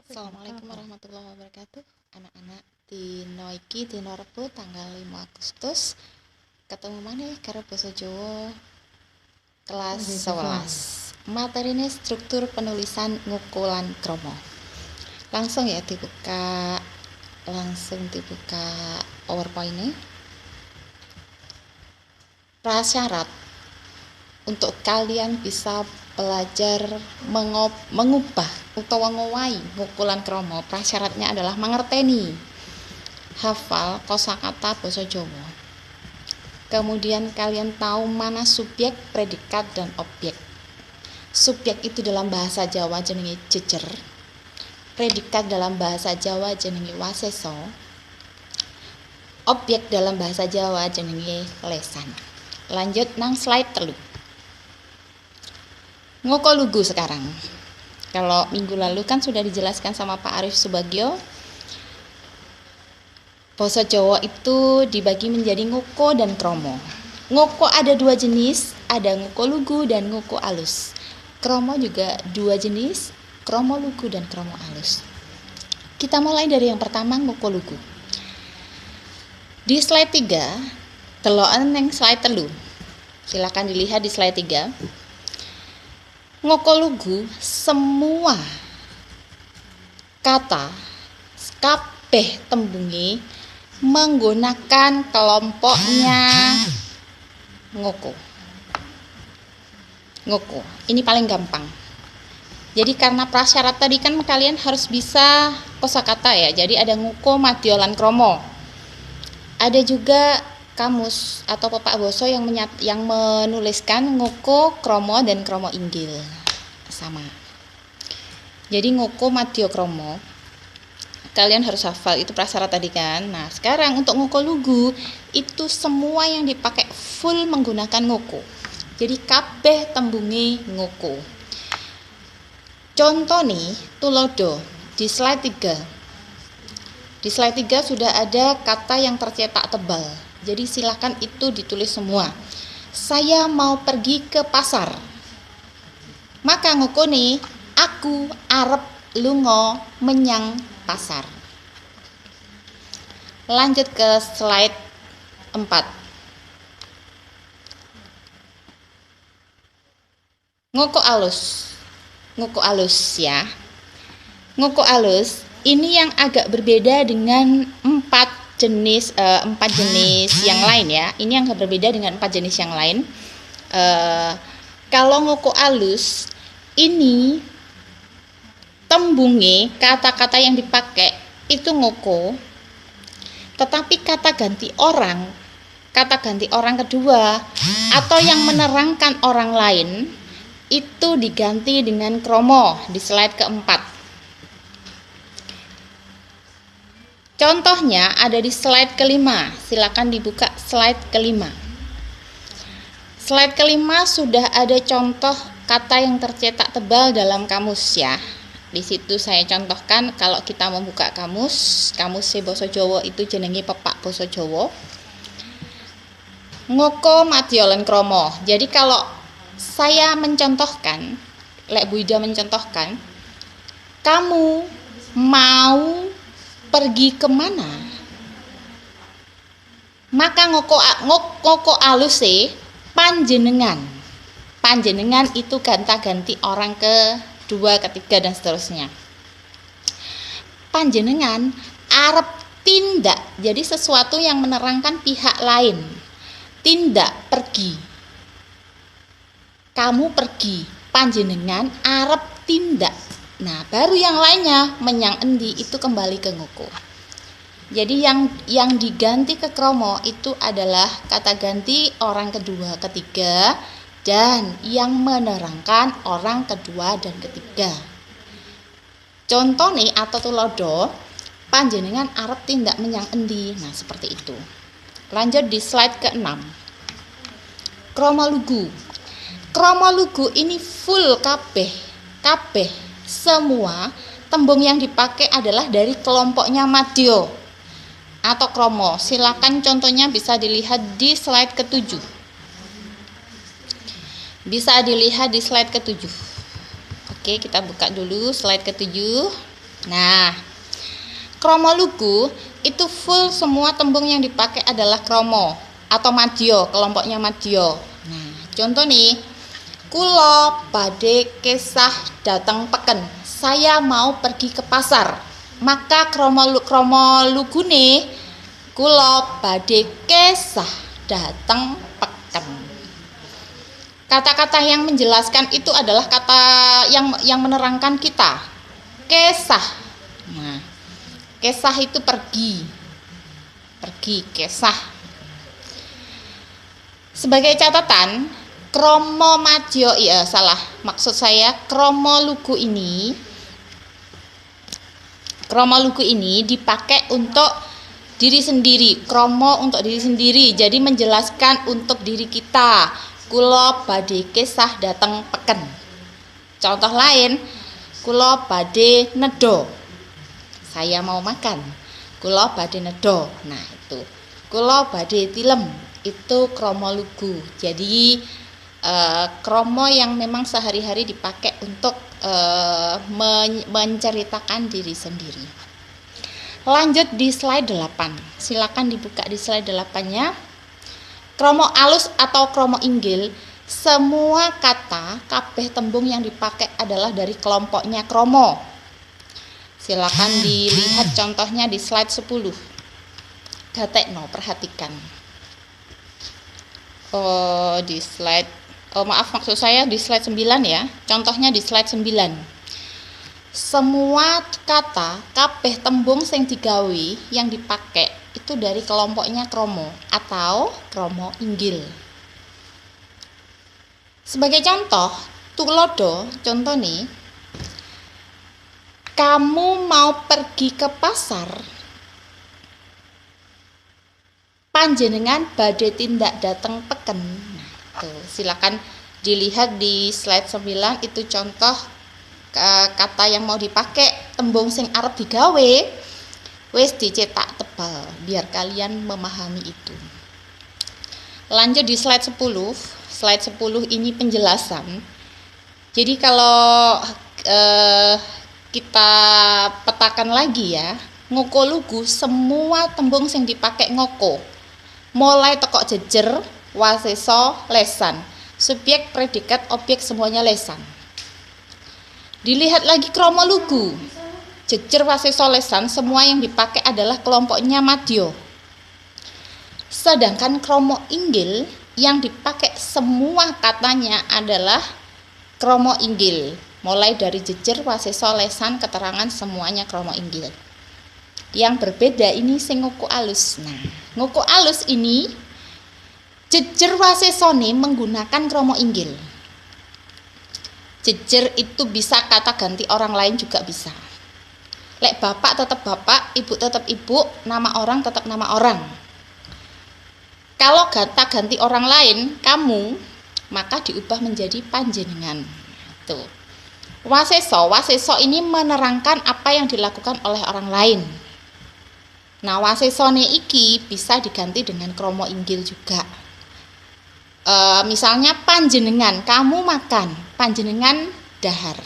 Assalamualaikum warahmatullahi wabarakatuh. Anak-anak dino iki dino Rebo tanggal 5 Agustus ketemu maneh karo basa Jawa kelas 11. Materine struktur penulisan ngukulan krama. Langsung dibuka PowerPoint-nya. Prasyarat untuk kalian bisa belajar mengubah utawa ngowahi ngukulan krama, prasyaratnya adalah mengerteni, hafal kosakata basa Jawa. Kemudian kalian tahu mana subjek, predikat, dan objek. Subjek itu dalam bahasa Jawa jenenge jejer. Predikat dalam bahasa Jawa jenenge waseso. Objek dalam bahasa Jawa jenenge lesan. Lanjut nang slide 3. Ngoko lugu sekarang. Kalau minggu lalu kan sudah dijelaskan sama Pak Arif Subagio, basa Jawa itu dibagi menjadi ngoko dan kromo. Ngoko ada 2 jenis, ada ngoko lugu dan ngoko alus. Kromo juga 2 jenis, kromo lugu dan kromo alus. Kita mulai dari yang pertama, ngoko lugu. Di slide 3, telokan yang slide 3. Silakan dilihat di slide 3. Ngoko lugu semua kata kabeh tembunge menggunakan kelompoknya ngoko. Ngoko. Ini paling gampang. Jadi karena prasyarat tadi kan kalian harus bisa kosakata ya. Jadi ada ngoko, madya, kromo. Ada juga kamus atau pepak basa yang menuliskan ngoko, kromo, dan kromo inggil sama. Jadi ngoko, madya, kromo kalian harus hafal, itu prasyarat tadi kan. Nah sekarang untuk ngoko lugu itu semua yang dipakai full menggunakan ngoko. Jadi kabeh tembunge ngoko. Contoh nih tulodo di slide 3. Di slide 3 sudah ada kata yang tercetak tebal. Jadi silakan itu ditulis semua. Saya mau pergi ke pasar. Maka ngokone aku arep lunga menyang pasar. Lanjut ke slide 4. Ngoko alus. Ngoko alus ya. Ngoko alus ini yang agak berbeda dengan 4 jenis yang lain ya. Ini yang berbeda dengan 4 jenis yang lain. Kalau ngoko alus ini tembunge kata-kata yang dipakai itu ngoko, tetapi kata ganti orang kedua atau yang menerangkan orang lain itu diganti dengan kromo di slide keempat. Contohnya ada di slide kelima. Silakan dibuka slide kelima. Slide kelima sudah ada contoh kata yang tercetak tebal dalam kamus ya. Di situ saya contohkan kalau kita membuka kamus basa Jawa itu jenenge pepak basa Jawa. Ngoko, madya, lan kromo. Jadi kalau saya mencontohkan, Lek Bu Ida mencontohkan, kamu mau pergi kemana? Maka ngoko alus panjenengan. Panjenengan itu ganti orang kedua, ketiga, dan seterusnya. Panjenengan arep tindak, jadi sesuatu yang menerangkan pihak lain. Tindak, pergi. Kamu pergi, panjenengan arep tindak. Nah, baru yang lainnya menyang endi itu kembali ke ngoko. Jadi yang diganti ke kromo itu adalah kata ganti orang kedua, ketiga, dan yang menerangkan orang kedua dan ketiga. Contoh nih atau tulodo, panjenengan arep tindak menyang endi. Nah, seperti itu. Lanjut di slide ke-6. Kromo lugu. Kromo lugu ini full kabeh semua tembung yang dipakai adalah dari kelompoknya madya atau kromo. Silakan contohnya bisa dilihat di slide ke-7. Bisa dilihat di slide ke-7. Oke, kita buka dulu slide ke-7. Nah, kromo lugu itu full semua tembung yang dipakai adalah kromo atau madya, kelompoknya madya. Nah, contoh nih, kulo badhe kesah dateng peken. Saya mau pergi ke pasar. Maka kromo lugune kulo badhe kesah dateng peken. Kata-kata yang menjelaskan itu adalah kata yang menerangkan kita. Kesah. Nah, kesah itu pergi. Pergi, kesah. Sebagai catatan, kromo madya, salah. Maksud saya kromo lugu ini dipakai untuk diri sendiri. Kromo untuk diri sendiri. Jadi menjelaskan untuk diri kita. Kulo badhe kesah dateng peken. Contoh lain, kulo badhe nedha. Saya mau makan. Kulo badhe nedha. Nah, itu. Kulo badhe tilem. Itu kromo lugu. Jadi kromo yang memang sehari-hari dipakai untuk menceritakan diri sendiri. Lanjut di slide 8. Silakan dibuka di slide 8-nya. Kromo alus atau kromo inggil, semua kata kabeh tembung yang dipakai adalah dari kelompoknya kromo. Silakan dilihat contohnya di slide 10. Gatekno, perhatikan. Di slide maksud saya di slide 9 ya. Contohnya di slide 9. Semua kata kabeh tembung sing digawe yang dipakai itu dari kelompoknya kromo atau kromo inggil. Sebagai contoh, tulodo, contoh nih. Kamu mau pergi ke pasar, panjenengan badhe tindak dateng peken. Nah, itu silakan dilihat di slide 9, itu contoh kata yang mau dipakai, tembung sing arep digawe wis dicetak tebal biar kalian memahami itu. Lanjut di slide 10. Slide 10 ini penjelasan. Jadi kalau kita petakan lagi ya, ngoko lugu semua tembung sing dipakai ngoko. Mulai teko jejer, waseso, lesan. Subjek, predikat, objek semuanya lesan. Dilihat lagi kromo lugu. Jejer, waseso, lesan semua yang dipakai adalah kelompoknya madya. Sedangkan kromo inggil yang dipakai semua katanya adalah kromo inggil. Mulai dari jejer, waseso, lesan, keterangan semuanya kromo inggil. Yang berbeda ini sing ngoko alus. Nah, ngoko alus ini jejer wasesone menggunakan kromo inggil. Jejer itu bisa kata ganti orang lain juga bisa. Lek bapak tetap bapak, ibu tetap ibu, nama orang tetap nama orang. Kalau kata ganti orang lain, kamu, maka diubah menjadi panjenengan. Tuh. Waseso ini menerangkan apa yang dilakukan oleh orang lain. Nah, wasesone iki bisa diganti dengan kromo inggil juga. Misalnya panjenengan, kamu makan, panjenengan dahar.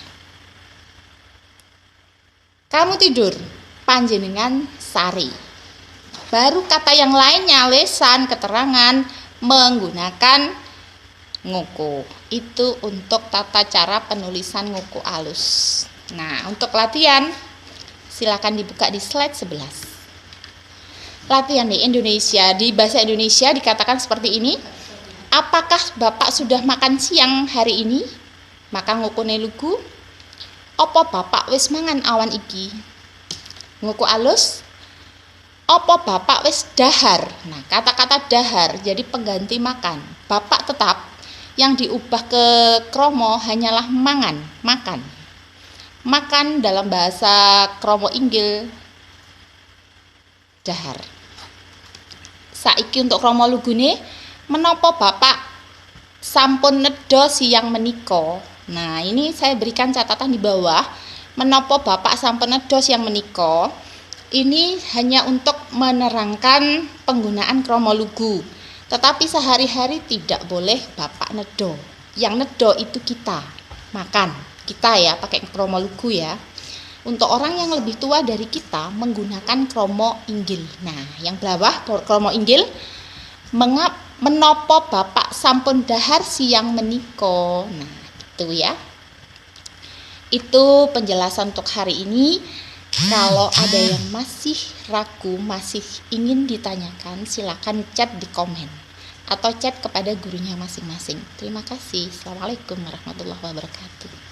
Kamu tidur, panjenengan sari. Baru kata yang lainnya, lesan, keterangan, menggunakan ngoko. Itu untuk tata cara penulisan ngoko alus. Nah, untuk latihan silakan dibuka di slide 11. Latihan di Indonesia, di bahasa Indonesia dikatakan seperti ini. Apakah Bapak sudah makan siang hari ini? Maka ngokone lugu. Apa Bapak wis mangan awan iki? Ngoko alus. Apa Bapak wis dahar? Nah, kata-kata dahar jadi pengganti makan. Bapak tetap, yang diubah ke kromo hanyalah mangan, makan. Makan dalam bahasa kromo inggil dahar. Saiki untuk kromo lugune, menapa Bapak sampun nedha siang menika? Nah, ini saya berikan catatan di bawah. Menapa Bapak sampun nedha siang menika? Ini hanya untuk menerangkan penggunaan kromo lugu. Tetapi sehari-hari tidak boleh Bapak nedha. Yang nedha itu kita, makan. Kita ya, pakai kromo lugu ya. Untuk orang yang lebih tua dari kita menggunakan kromo inggil. Nah, yang bawah kromo inggil, menopo bapak sampun dahar siang meniko. Nah, gitu ya. Itu penjelasan untuk hari ini. Kalau ada yang masih ragu, masih ingin ditanyakan, silakan chat di komen atau chat kepada gurunya masing-masing. Terima kasih. Assalamualaikum warahmatullahi wabarakatuh.